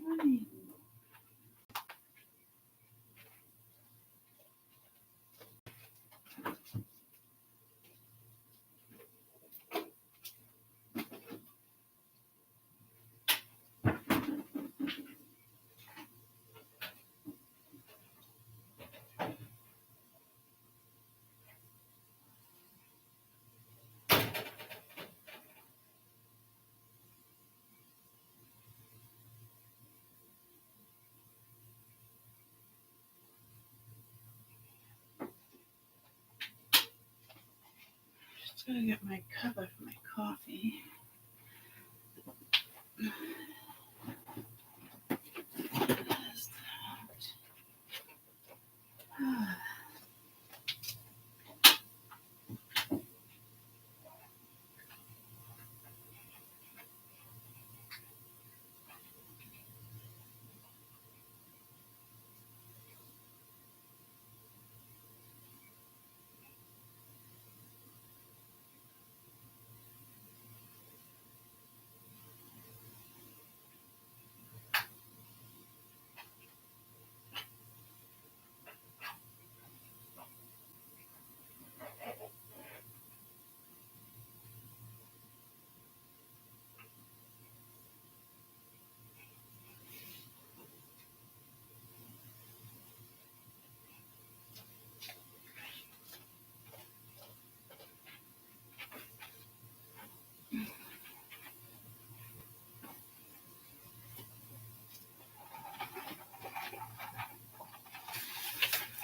morning. Just gotta get my cover for my coffee.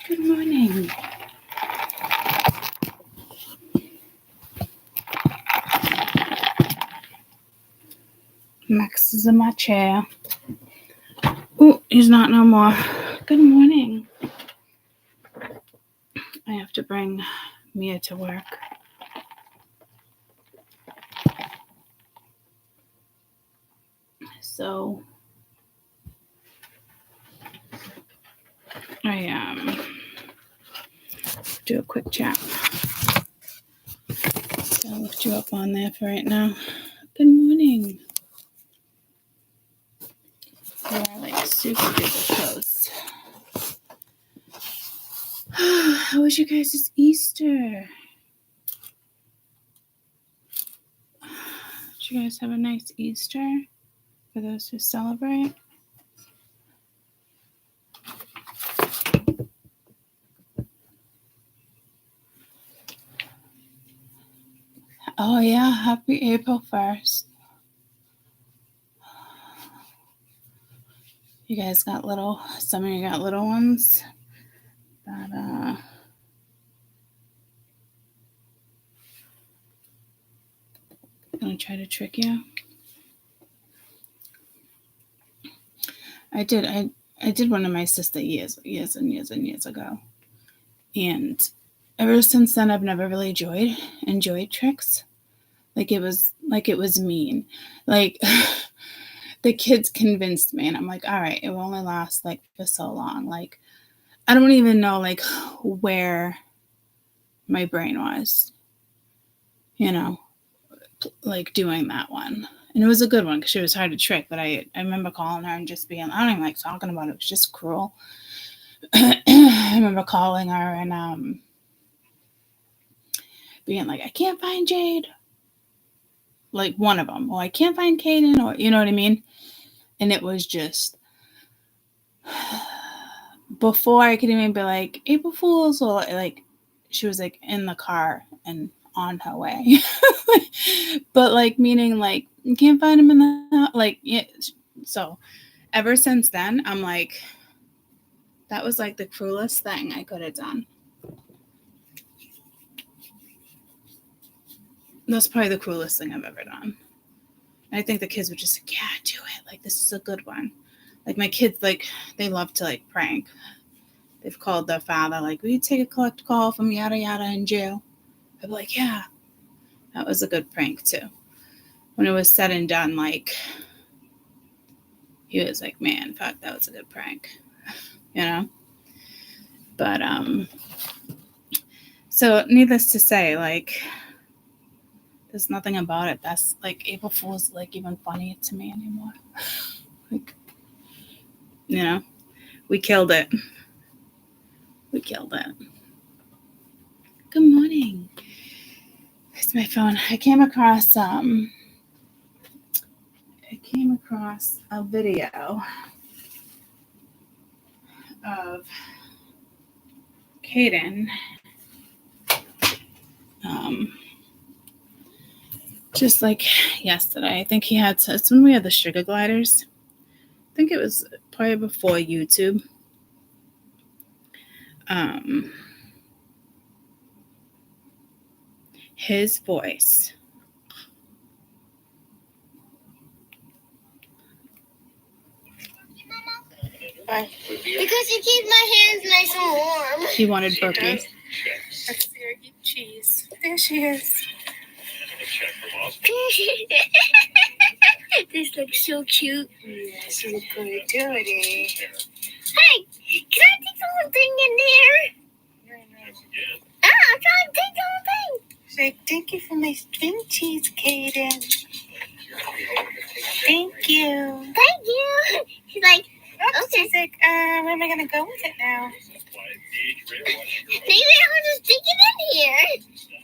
Good morning. Max is in my chair. Oh, he's not no more. Good morning. I have to bring Mia to work. So I do a quick chat. So I'll lift you up on there for right now. Good morning. We are like super duper close. How was you guys' Easter? Did you guys have a nice Easter for those who celebrate? Oh yeah, happy April 1st. You guys got some of you got little ones that gonna try to trick you. I did one of my sister years and years ago. And ever since then I've never really enjoyed tricks. Like it was mean. Like the kids convinced me and I'm like, all right, it will only last like for so long. Like I don't even know like where my brain was, like doing that one. And it was a good one because she was hard to trick. But I remember calling her and just being, I don't even like talking about it. It was just cruel. I remember calling her and being like, I can't find Jade. Like one of them. Or I can't find Kaden. Or, you know what I mean? And it was just, before I could even be like, April Fools. Or like, she was like in the car and on her way. But like, meaning like, you can't find him in the, like, yeah. So ever since then, I'm like, that was like the cruelest thing I could have done. That's probably the cruelest thing I've ever done. And I think the kids would just like, yeah, do it. Like, this is a good one. Like, my kids, like, they love to, like, prank. They've called their father, like, will you take a collect call from yada yada in jail? I'd be like, yeah. That was a good prank, too. When it was said and done, like, he was like, man, fuck, that was a good prank. But, so needless to say, like, there's nothing about it that's like April Fool's like even funny to me anymore. Like, You know, we killed it. We killed it. Good morning. Where's my phone? I came across a video of Caden. Just like yesterday. I think he had it's when we had the sugar gliders. I think it was probably before YouTube. His voice. Because you keep my hands nice and warm. He wanted Brookie. That's Cottage Cheese. There she is. This looks so cute. Yes, you look good, Dirty. Hey, can I take the whole thing in there? I'm trying to take the whole thing. Say thank you for my string cheese, Caden. Thank you. Thank you. She's like, Oops, okay. She's like, where am I gonna go with it now? Maybe I'll just stick it in here.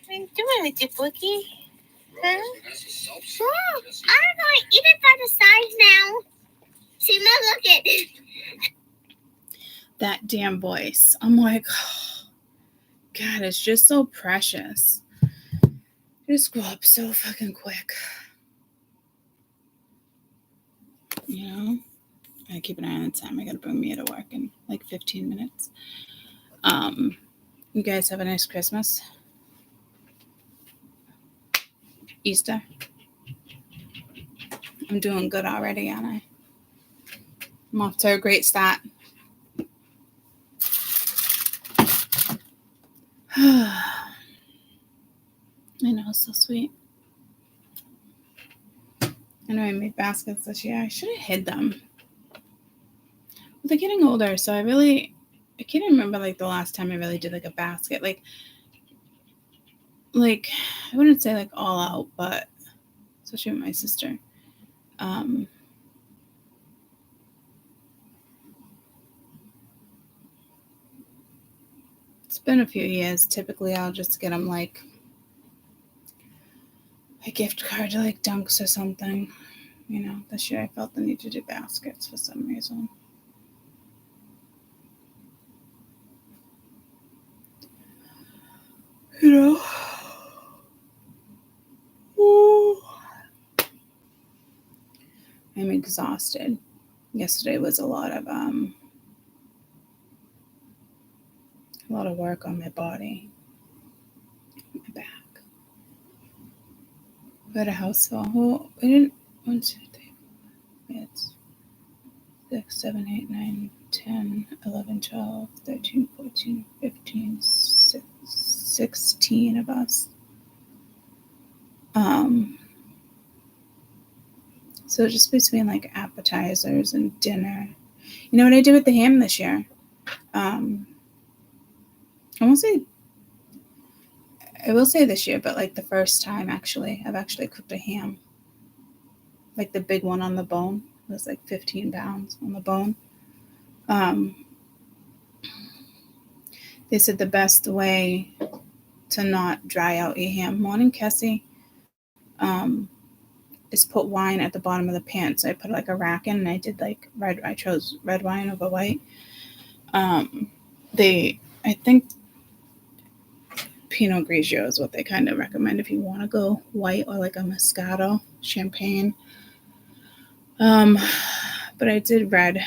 What are you doing with your bookie? Huh? Oh, I'm gonna eat it by the size now. See, now look at it. That damn voice. I'm like, oh, God, it's just so precious. It just grew up so fucking quick. You know? I keep an eye on the time. I gotta bring Mia to work in like 15 minutes. You guys have a nice Christmas? Easter? I'm doing good already, aren't I? I'm off to a great start. I know, it's so sweet. I know I made baskets this year. I should have hid them. But they're getting older, so I can't remember like the last time I really did like a basket. Like I wouldn't say like all out, but especially with my sister. It's been a few years. Typically, I'll just get them like a gift card to like Dunks or something. You know, this year I felt the need to do baskets for some reason. You know? Ooh. I'm exhausted. Yesterday was a lot of work on my body, my back. We had a house full. Well, we didn't. 1, 2, 3. It's 6, 7, 8, 9, 10, 11, 12, 13, 14, 15, 16 of us. So just between like appetizers and dinner. You know what I did with the ham this year? I will say this year, but like the first time I've actually cooked a ham. Like the big one on the bone. It was like 15 pounds on the bone. They said the best way to not dry out your ham. Morning, Cassie. Is put wine at the bottom of the pan. So I put like a rack in and I did like I chose red wine over white. I think Pinot Grigio is what they kind of recommend if you want to go white, or like a Moscato champagne. But I did red.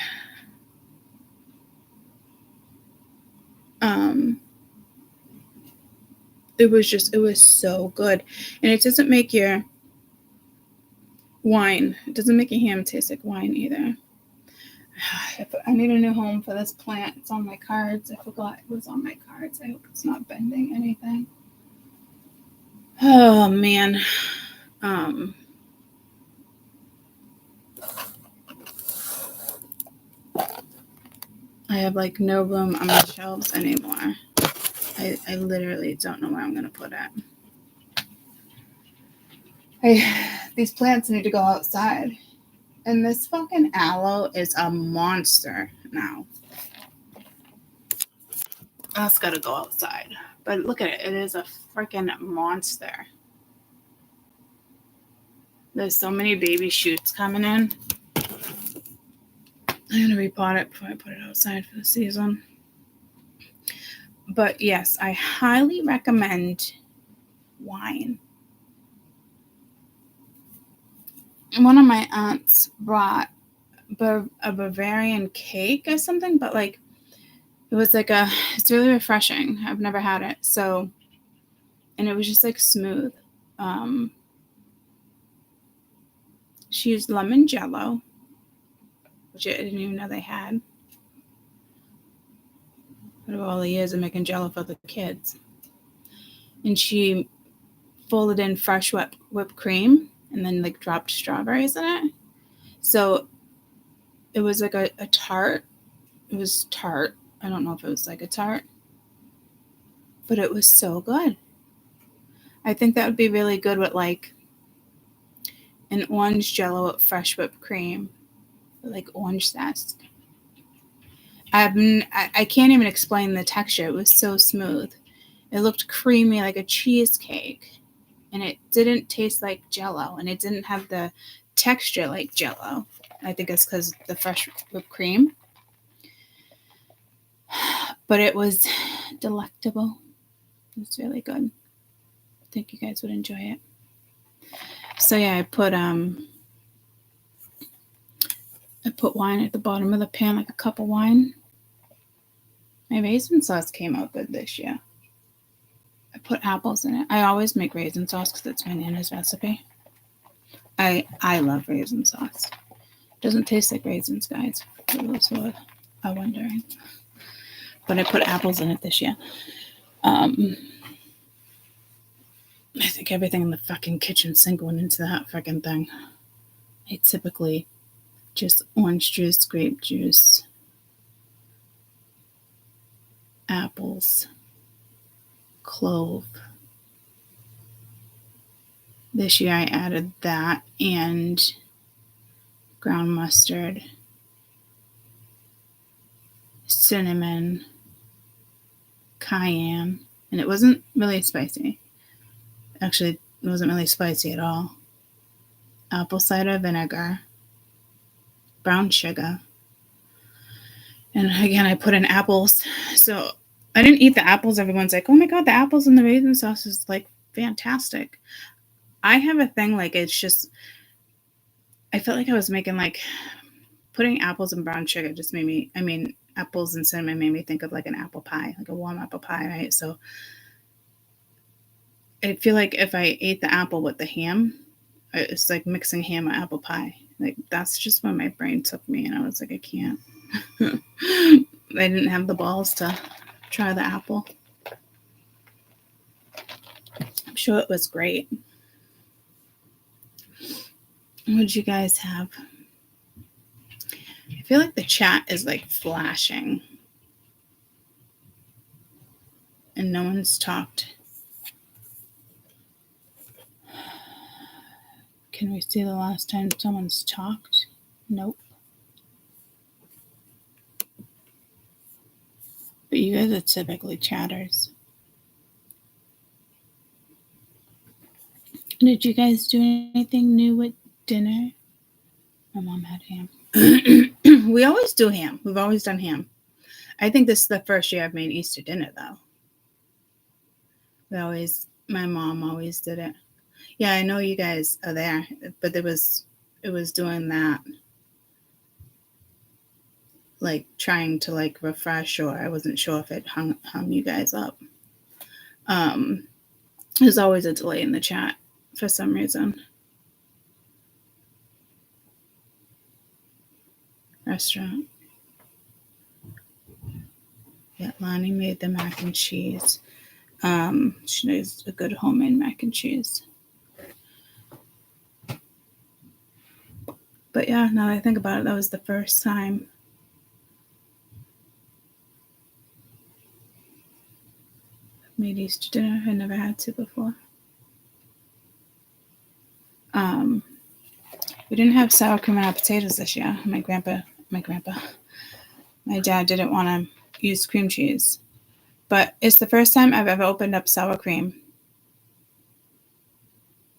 It was so good. And it doesn't make your wine, it doesn't make your ham taste like wine either. I need a new home for this plant. It's on my cards. I forgot it was on my cards. I hope it's not bending anything. Oh, man. I have like no room on my shelves anymore. I literally don't know where I'm going to put it. These plants need to go outside. And this fucking aloe is a monster now. That's gotta go outside. But look at it. It is a freaking monster. There's so many baby shoots coming in. I'm gonna repot it before I put it outside for the season. But yes, I highly recommend wine. One of my aunts brought a Bavarian cake or something, but like it was like it's really refreshing. I've never had it. So, and it was just like smooth. She used lemon jello, which I didn't even know they had. Out of all the years of making jello for the kids. And she folded in fresh whipped cream and then like dropped strawberries in it. So it was like a tart. It was tart. I don't know if it was like a tart, but it was so good. I think that would be really good with like an orange jello with fresh whipped cream, like orange zest. I can't even explain the texture. It was so smooth. It looked creamy like a cheesecake, and it didn't taste like jello, and it didn't have the texture like jello. I think it's because the fresh whipped cream. But it was delectable. It was really good. I think you guys would enjoy it. So yeah, I put wine at the bottom of the pan, like a cup of wine. My raisin sauce came out good this year. I put apples in it. I always make raisin sauce because it's my Nana's recipe. I love raisin sauce. It doesn't taste like raisins, guys, for those who are wondering. But I put apples in it this year. I think everything in the fucking kitchen sink went into that fucking thing. I typically just orange juice, grape juice, apples, clove. This year I added that and ground mustard, cinnamon, cayenne, and it wasn't really spicy. Actually, it wasn't really spicy at all. Apple cider vinegar, brown sugar, and again, I put in apples. So I didn't eat the apples. Everyone's like, oh my God, the apples in the raisin sauce is like fantastic. I have a thing, like, it's just, I felt like I was making like, putting apples and brown sugar just made me, apples and cinnamon made me think of like an apple pie, like a warm apple pie, right? So I feel like if I ate the apple with the ham, it's like mixing ham with apple pie. Like, that's just where my brain took me, and I was like, I can't. I didn't have the balls to try the apple. I'm sure it was great. What did you guys have? I feel like the chat is like flashing and no one's talked. Can we see the last time someone's talked? Nope. But you guys are typically chatters. Did you guys do anything new with dinner? My mom had ham. We always do ham. We've always done ham. I think this is the first year I've made Easter dinner, though. My mom always did it. Yeah, I know you guys are there, but it was doing that, like trying to like refresh, or I wasn't sure if it hung you guys up. There's always a delay in the chat for some reason. Restaurant. Yeah, Lonnie made the mac and cheese. She knows a good homemade mac and cheese. But yeah, now that I think about it, that was the first time. I've made Easter dinner. I never had to before. We didn't have sour cream in our potatoes this year. My dad didn't want to use cream cheese. But it's the first time I've ever opened up sour cream.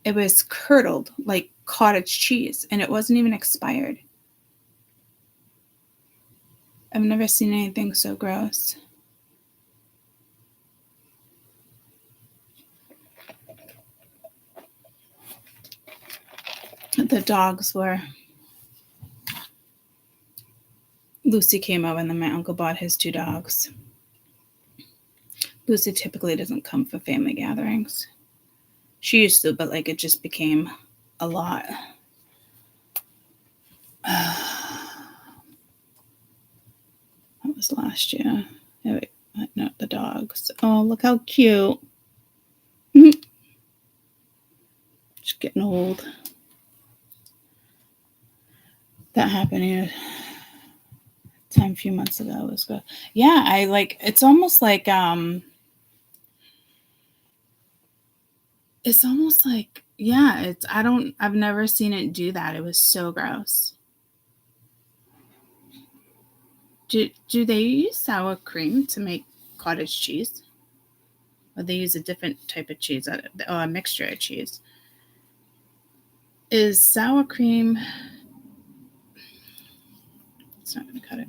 It was curdled like cottage cheese, and it wasn't even expired. I've never seen anything so gross. The dogs were... Lucy came over, and then my uncle bought his 2 dogs. Lucy typically doesn't come for family gatherings. She used to, but like it just became a lot. That was last year. No, the dogs. Oh, look how cute. Just getting old. That happened a few months ago. It was good. Yeah, I like, it's almost like I've never seen it do that. It was so gross. Do they use sour cream to make cottage cheese? Or they use a different type of cheese, or a mixture of cheese? Is sour cream... It's not going to cut it.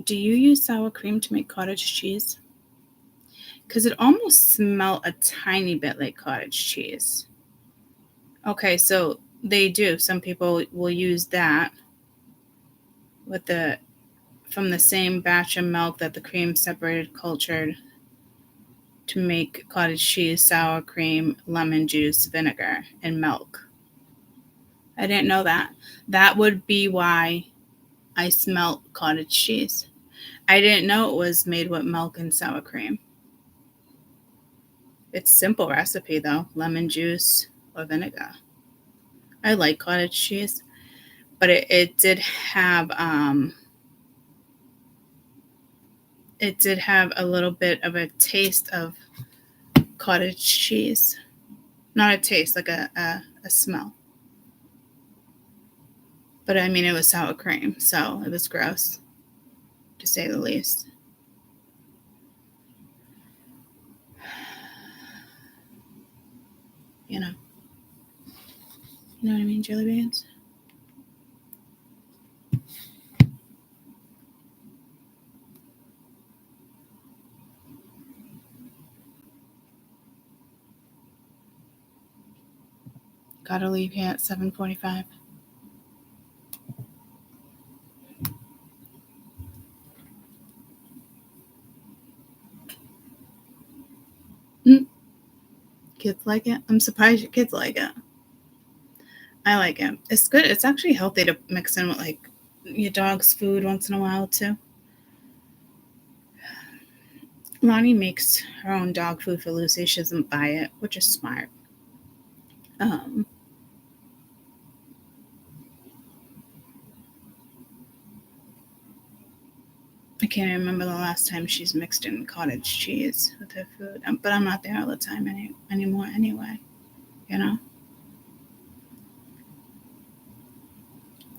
Do you use sour cream to make cottage cheese? Because it almost smells a tiny bit like cottage cheese. Okay, so they do. Some people will use that from the same batch of milk that the cream separated, cultured, to make cottage cheese, sour cream, lemon juice, vinegar, and milk. I didn't know that. That would be why I smelled cottage cheese. I didn't know it was made with milk and sour cream. It's a simple recipe though, lemon juice or vinegar. I like cottage cheese, but it did have a little bit of a taste of cottage cheese. Not a taste, like a smell. But I mean, it was sour cream, so it was gross, to say the least. You know what I mean, jelly beans? Gotta leave here at 7:45. Kids like it? I'm surprised your kids like it. I like it. It's good. It's actually healthy to mix in with like your dog's food once in a while too. Lonnie makes her own dog food for Lucy. She doesn't buy it, which is smart. I can't remember the last time she's mixed in cottage cheese with her food. But I'm not there all the time anymore anyway. You know?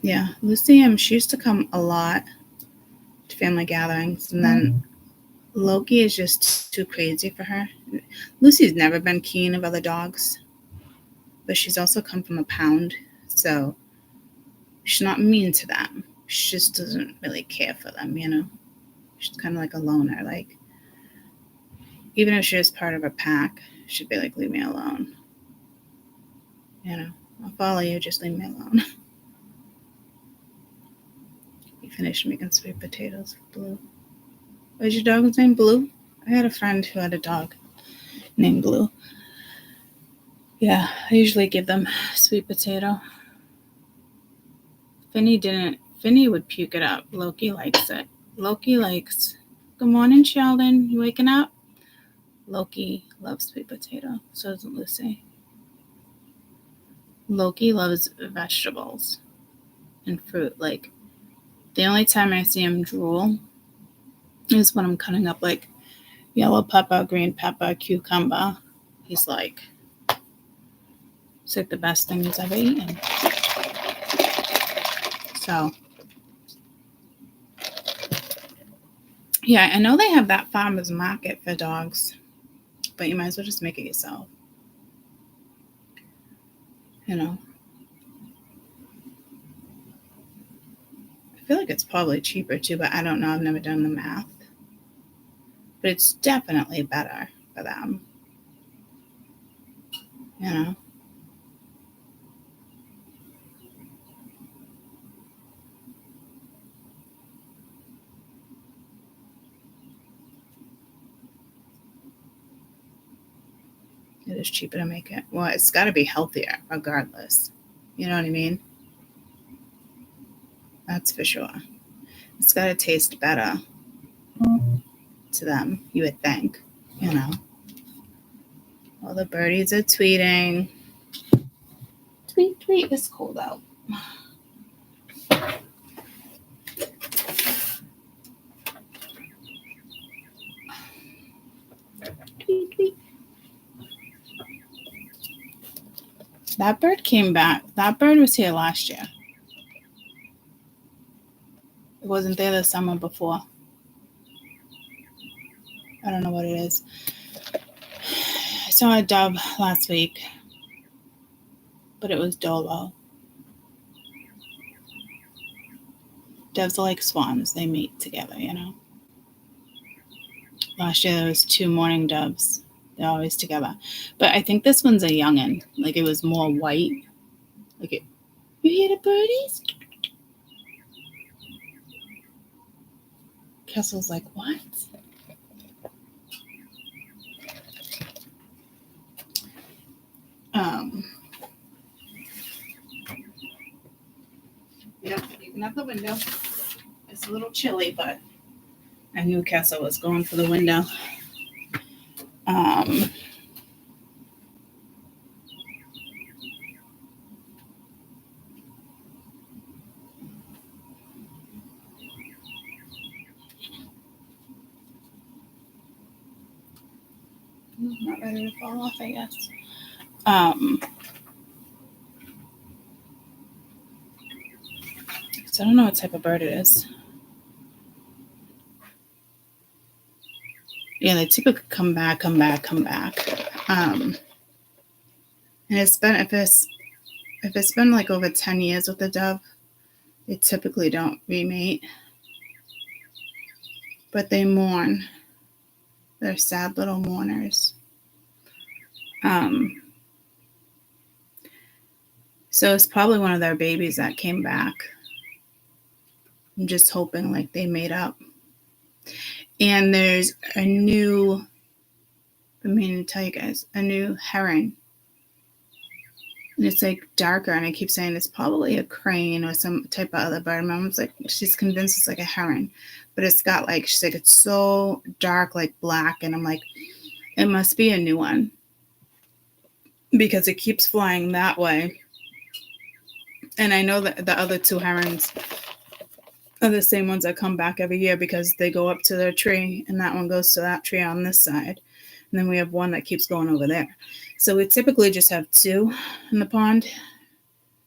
Yeah. Lucy, she used to come a lot to family gatherings. And then Loki is just too crazy for her. Lucy's never been keen of other dogs. But she's also come from a pound. So she's not mean to them. She just doesn't really care for them, you know? She's kind of like a loner. Like, even if she was part of a pack, she'd be like, leave me alone. You know, I'll follow you, just leave me alone. You finished making sweet potatoes with Blue. Was your dog's name Blue? I had a friend who had a dog named Blue. Yeah, I usually give them sweet potato. Finny would puke it up. Loki likes it. Loki likes... Good morning, Sheldon. You waking up? Loki loves sweet potato. So doesn't Lucy. Loki loves vegetables and fruit. Like, the only time I see him drool is when I'm cutting up like yellow pepper, green pepper, cucumber, He's like, it's like the best thing he's ever eaten. So, yeah, I know they have that farmer's market for dogs, but you might as well just make it yourself. You know? I feel like it's probably cheaper too, but I don't know. I've never done the math. But it's definitely better for them. You know? It is cheaper to make it. Well, it's got to be healthier regardless. You know what I mean? That's for sure. It's got to taste better to them, you would think. You know? All the birdies are tweeting. Tweet, tweet. It's cold out. Tweet, tweet. That bird came back. That bird was here last year. It wasn't there the summer before. I don't know what it is. I saw a dove last week, but it was dolo. Doves are like swans. They mate together, you know. Last year there was 2 morning doves. They're always together. But I think this one's a youngin'. Like it was more white. Like it. You hear the birdies? Kessel's like, what? Yep, even up the window. It's a little chilly, but I knew Kessel was going for the window. Not ready to fall off, I guess. So I don't know what type of bird it is. Yeah, they typically come back. And it's been if it's been like over 10 years with a dove, they typically don't remate. But they mourn. They're sad little mourners. So it's probably one of their babies that came back. I'm just hoping like they made up. And there's a new, I'm meaning to tell you guys, a new heron. And it's like darker, and I keep saying it's probably a crane or some type of other bird. Mom's like, she's convinced it's like a heron. But it's got like, she's like, it's so dark, like black. And I'm like, it must be a new one. Because it keeps flying that way. And I know that the other 2 herons are the same ones that come back every year because they go up to their tree and that one goes to that tree on this side. And then we have one that keeps going over there. So we typically just have 2 in the pond.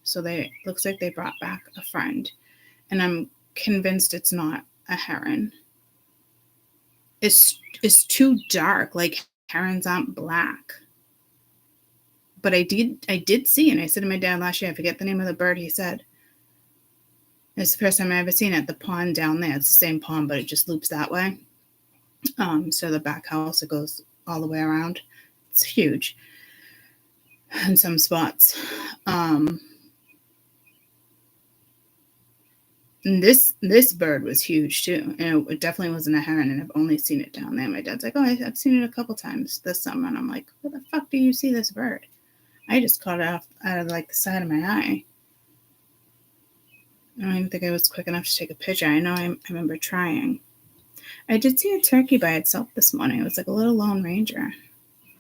So they looks like they brought back a friend. And I'm convinced it's not a heron. It's too dark. Like herons aren't black. But I did see, and I said to my dad last year, I forget the name of the bird, he said, it's the first time I've ever seen it, the pond down there. It's the same pond, but it just loops that way. So the back house, it goes all the way around. It's huge in some spots. And this bird was huge too. And it definitely wasn't a heron, and I've only seen it down there. My dad's like, oh, I've seen it a couple times this summer. And I'm like, where the fuck do you see this bird? I just caught it out of like the side of my eye. I don't even think I was quick enough to take a picture. I know I remember trying. I did see a turkey by itself this morning. It was like a little Lone Ranger. I'm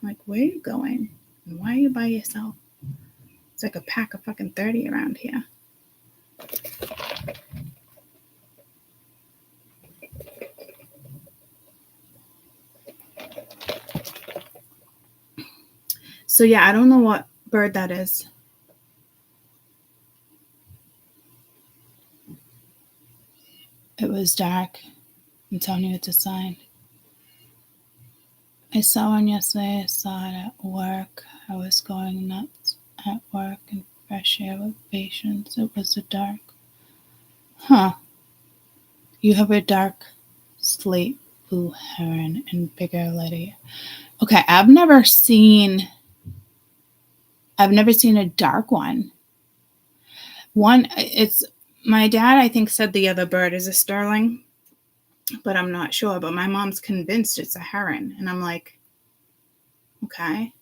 like, where are you going? And why are you by yourself? It's like a pack of fucking 30 around here. So yeah, I don't know what bird that is. It was dark. I'm telling you, it's a sign. I saw one yesterday. I saw it at work. I was going nuts at work and fresh air with patience. It was a dark. Huh. You have a dark slate blue heron and bigger lady. Okay, I've never seen a dark one. It's my dad, I think, said the other bird is a sterling, but I'm not sure. But my mom's convinced it's a heron. And I'm like, okay.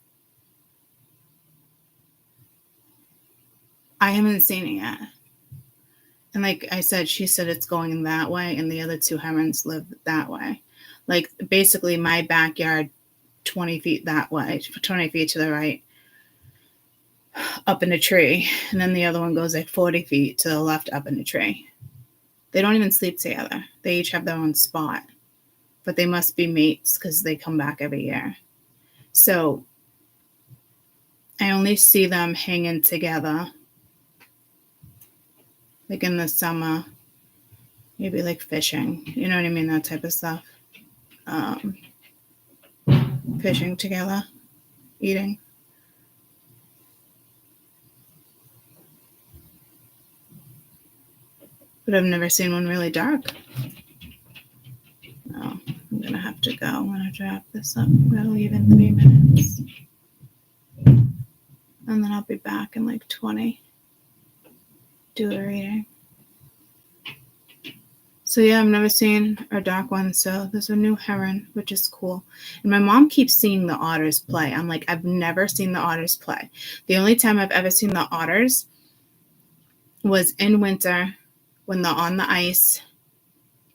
I haven't seen it yet. And like I said, she said it's going that way, and the other two herons live that way. Like basically my backyard, 20 feet that way, 20 feet to the right, up in a tree. And then the other one goes like 40 feet to the left up in a tree. They don't even sleep together. They each have their own spot. But they must be mates because they come back every year. So I only see them hanging together. Like in the summer, maybe like fishing. You know what I mean? That type of stuff. Fishing together, eating. But I've never seen one really dark. Oh, I'm going to have to go. I'm going to wrap this up. I'm going to leave in 3 minutes. And then I'll be back in like 20. Do a reading. So yeah, I've never seen a dark one. So there's a new heron, which is cool. And my mom keeps seeing the otters play. I'm like, I've never seen the otters play. The only time I've ever seen the otters was in winter when they're on the ice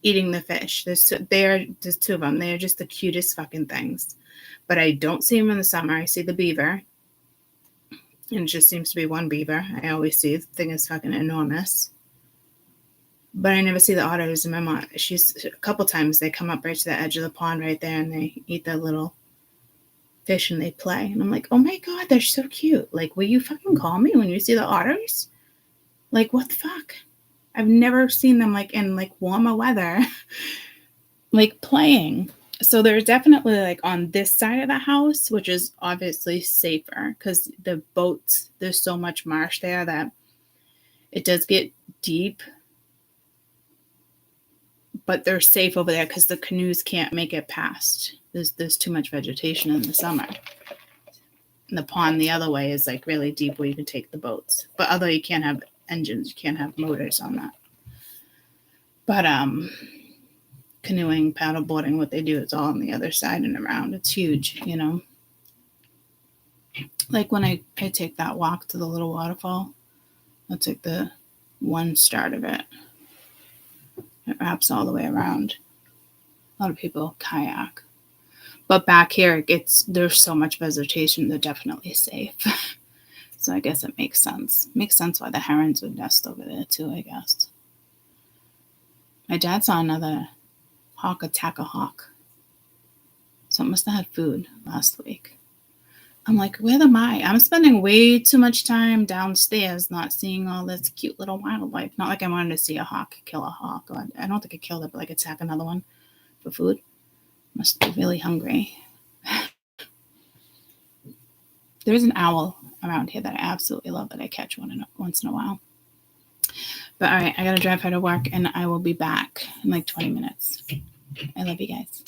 eating the fish. There's two of them. They are just the cutest fucking things. But I don't see them in the summer. I see the beaver. And it just seems to be one beaver. I always see. The thing is fucking enormous. But I never see the otters. And my mom, a couple times they come up right to the edge of the pond right there and they eat their little fish and they play. And I'm like, oh my God, they're so cute. Like, will you fucking call me when you see the otters? Like, what the fuck? I've never seen them like in like warmer weather, like playing. So they're definitely like on this side of the house, which is obviously safer because the boats, there's so much marsh there that it does get deep. But they're safe over there because the canoes can't make it past. There's too much vegetation in the summer. And the pond the other way is like really deep where you can take the boats. But although you can't have engines, you can't have motors on that. But canoeing, paddleboarding, what they do, it's all on the other side and around. It's huge, you know. Like when I take that walk to the little waterfall, that's like the one start of it. It wraps all the way around. A lot of people kayak. But back here, there's so much vegetation, they're definitely safe. So I guess it makes sense. Makes sense why the herons would nest over there too, I guess. My dad saw another hawk attack a hawk. So it must have had food last week. I'm like, where am I? I'm spending way too much time downstairs not seeing all this cute little wildlife. Not like I wanted to see a hawk kill a hawk. I don't think it killed it, but like attack another one for food. Must be really hungry. There's an owl around here that I absolutely love that I catch once in a while. But all right, I got to drive her to work and I will be back in like 20 minutes. I love you guys.